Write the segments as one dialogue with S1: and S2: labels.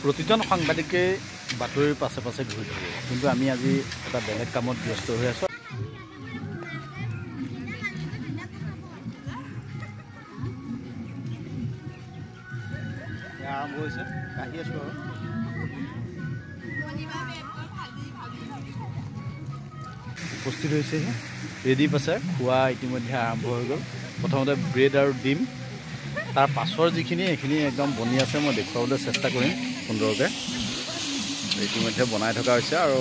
S1: প্ৰতিজন সাংবাদিকে বাতৰিৰ পাছে পাছে ঘূৰি থাকে, কিন্তু আমি আজি এটা বেলেগ কামত ব্যস্ত হৈ আছোঁ। আৰম্ভ হৈছে, আহি আছোঁ আৰু উপস্থিত হৈছে, ৰেডি পাছে, খোৱা ইতিমধ্যে আৰম্ভ হৈ গ'ল। প্ৰথমতে ব্ৰেড আৰু ডিম, তাৰ পাছৰ যিখিনি এইখিনি একদম বনি আছে, মই দেখুৱাবলৈ চেষ্টা কৰিম সুন্দৰকৈ। ইতিমধ্যে বনাই থকা হৈছে আৰু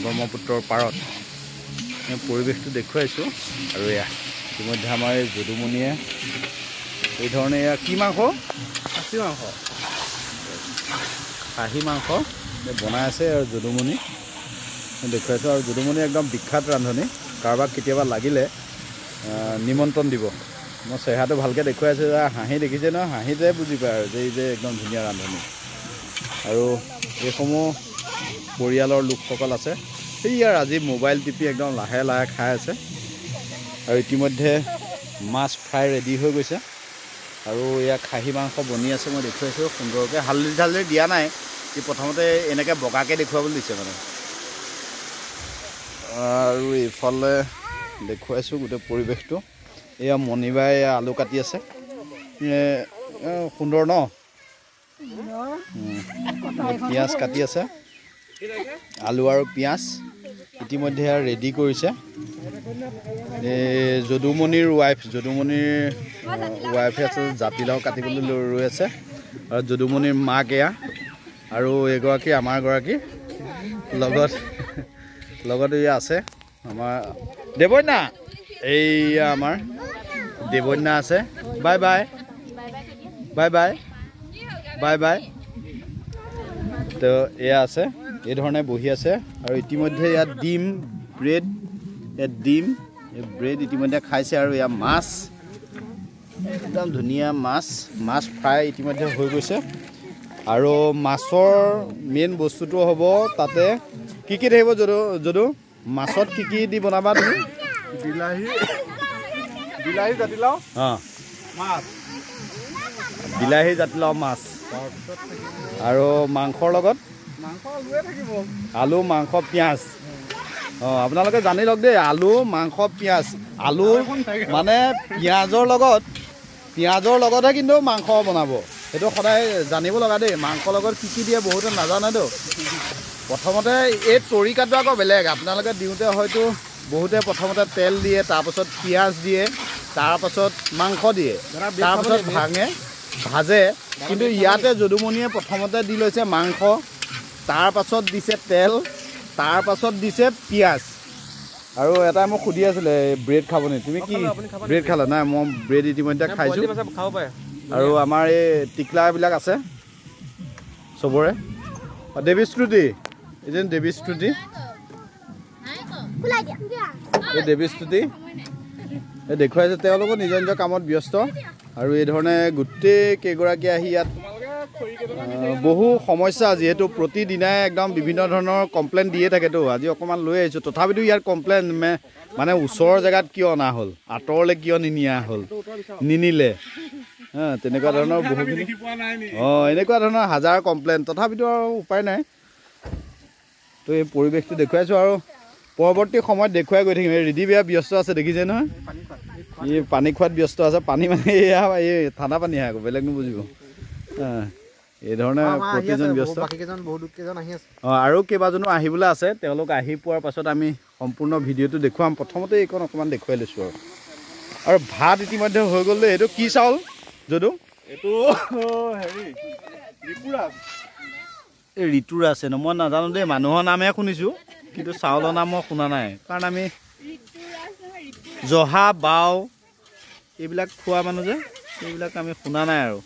S1: ব্ৰহ্মপুত্ৰৰ পাৰত পৰিৱেশটো দেখুৱাইছোঁ। আৰু এয়া ইতিমধ্যে আমাৰ এই যদুমণিয়ে এই ধৰণে এয়া কি মাংস? খাহী মাংস বনাই আছে আৰু যদুমণি দেখুৱাইছোঁ। আৰু যদুমণি একদম বিখ্যাত ৰান্ধনি, কাৰোবাক কেতিয়াবা লাগিলে নিমন্ত্ৰণ দিব। মই চেহেৰাটো ভালকৈ দেখুৱাই আছোঁ, হাঁহি দেখিছে ন, হাঁহিতে বুজি পায় আৰু যে এই যে একদম ধুনীয়া ৰান্ধনি। আৰু এইসমূহ পৰিয়ালৰ লোকসকল আছে, সেয়াৰ আজি মোবাইল টিপি একদম লাহে লাহে খাই আছে। আৰু ইতিমধ্যে মাছ ফ্ৰাই ৰেডি হৈ গৈছে আৰু এয়া খাহী মাংস বনি আছে, মই দেখুৱাইছোঁ সুন্দৰকৈ। হালধি চালধি দিয়া নাই, সি প্ৰথমতে এনেকৈ বগাকৈ দেখুৱাবলৈ দিছে মানে। আৰু এইফালে দেখুৱাইছোঁ গোটেই পৰিৱেশটো। এয়া মণিবাই আলু কাটি আছে, সুন্দৰ ন, পিঁয়াজ কাটি আছে, আলু আৰু পিঁয়াজ ইতিমধ্যে ৰেডি কৰিছে। এই যদুমণিৰ ৱাইফে আছে, জাতিলাও কাটিবলৈ ৰৈ আছে। আৰু যদুমণিৰ মাক এয়া, আৰু এগৰাকী আমাৰ গৰাকী লগত এয়া আছে আমাৰ দেৱন্যা, এইয়া আমাৰ দেৱন্যা আছে। Bye bye bye bye bye bye. তো এয়া আছে, এই ধৰণে বহি আছে। আৰু ইতিমধ্যে ইয়াত ডিম, ব্ৰেড, ইয়াত ডিম, এই ব্ৰেড ইতিমধ্যে খাইছে। আৰু এয়া মাছ, একদম ধুনীয়া মাছ ফ্ৰাই ইতিমধ্যে হৈ গৈছে। আৰু মাছৰ মেইন বস্তুটো হ'ব তাতে কি কি থাকিব যদু মাছত কি কি দি বনাবা তুমি? বিলাহী, জাতিলাও, মাছ, বিলাহী, জাতিলাও, মাছ। আৰু মাংসৰ লগত আলু, মাংস, পিঁয়াজ। আপোনালোকে জানি লওক দেই, আলু, মাংস, পিঁয়াজ। আলু মানে পিঁয়াজৰ লগতহে কিন্তু মাংস বনাব, সেইটো সদায় জানিব লগা দেই। মাংসৰ লগত কি কি দিয়ে বহুতে নাজানেতো। প্ৰথমতে এই তৰিকাটো আকৌ বেলেগ, আপোনালোকে দিওঁতে হয়তো বহুতে প্ৰথমতে তেল দিয়ে, তাৰপাছত পিঁয়াজ দিয়ে, তাৰপাছত মাংস দিয়ে, তাৰপাছত ভাজে। কিন্তু ইয়াতে যদুমণিয়ে প্ৰথমতে দি লৈছে মাংস, তাৰপাছত দিছে তেল, তাৰপাছত দিছে পিঁয়াজ। আৰু এটা মোক সুধি আছিলে ব্ৰেড খাব নি, তুমি কি ব্ৰেড খালা? নাই, মই ব্ৰেড ইতিমধ্যে খাইছোঁ। আৰু আমাৰ এই টিকলাবিলাক আছে চবৰে। দেৱী শ্ৰুতি, এই দেৱী শ্ৰুতি এই দেখুৱাইছে, তেওঁলোকো নিজৰ নিজৰ কামত ব্যস্ত। আৰু এই ধৰণে গোটেই কেইগৰাকী আহি ইয়াত বহু সমস্যা, যিহেতু প্ৰতিদিনাই একদম বিভিন্ন ধৰণৰ কমপ্লেইন দিয়ে থাকেতো। আজি অকণমান লৈ আহিছোঁ, তথাপিতো ইয়াৰ কমপ্লেইন মানে ওচৰৰ জেগাত কিয় অনা হ'ল, আঁতৰলৈ কিয় নিনিলে, তেনেকুৱা ধৰণৰ বহুখিনি। এনেকুৱা ধৰণৰ হাজাৰ কমপ্লেইন, তথাপিতো আৰু উপায় নাই। তো এই পৰিৱেশটো দেখুৱাইছোঁ আৰু পৰৱৰ্তী সময়ত দেখুৱাই গৈ থাকিম। এই ৰিদি বেয়া ব্যস্ত আছে, দেখিছে নহয়, ই পানী খোৱাত ব্যস্ত আছে। পানী মানে এয়া এই ঠাণ্ডা পানী আহে, আকৌ বেলেগ নুবুজিব। এই ধৰণে প্ৰতিজন ব্যস্ত। আৰু কেইবাজনো আহিবলৈ আছে, তেওঁলোক আহি পোৱাৰ পাছত আমি সম্পূৰ্ণ ভিডিঅ'টো দেখুৱাম। প্ৰথমতে এইকণ অকণমান দেখুৱাই লৈছোঁ আৰু ভাত ইতিমধ্যে হৈ গ'ল দেই। এইটো কি চাউল যদু? এইটো হেৰি এই ঋতুৰাজ আছে ন, মই নাজানো দেই, মানুহৰ নামহে শুনিছোঁ, কিন্তু চাউলৰ নাম মই শুনা নাই। কাৰণ আমি জহা, বাও এইবিলাক খোৱা মানুহ যে, এইবিলাক আমি শুনা নাই আৰু।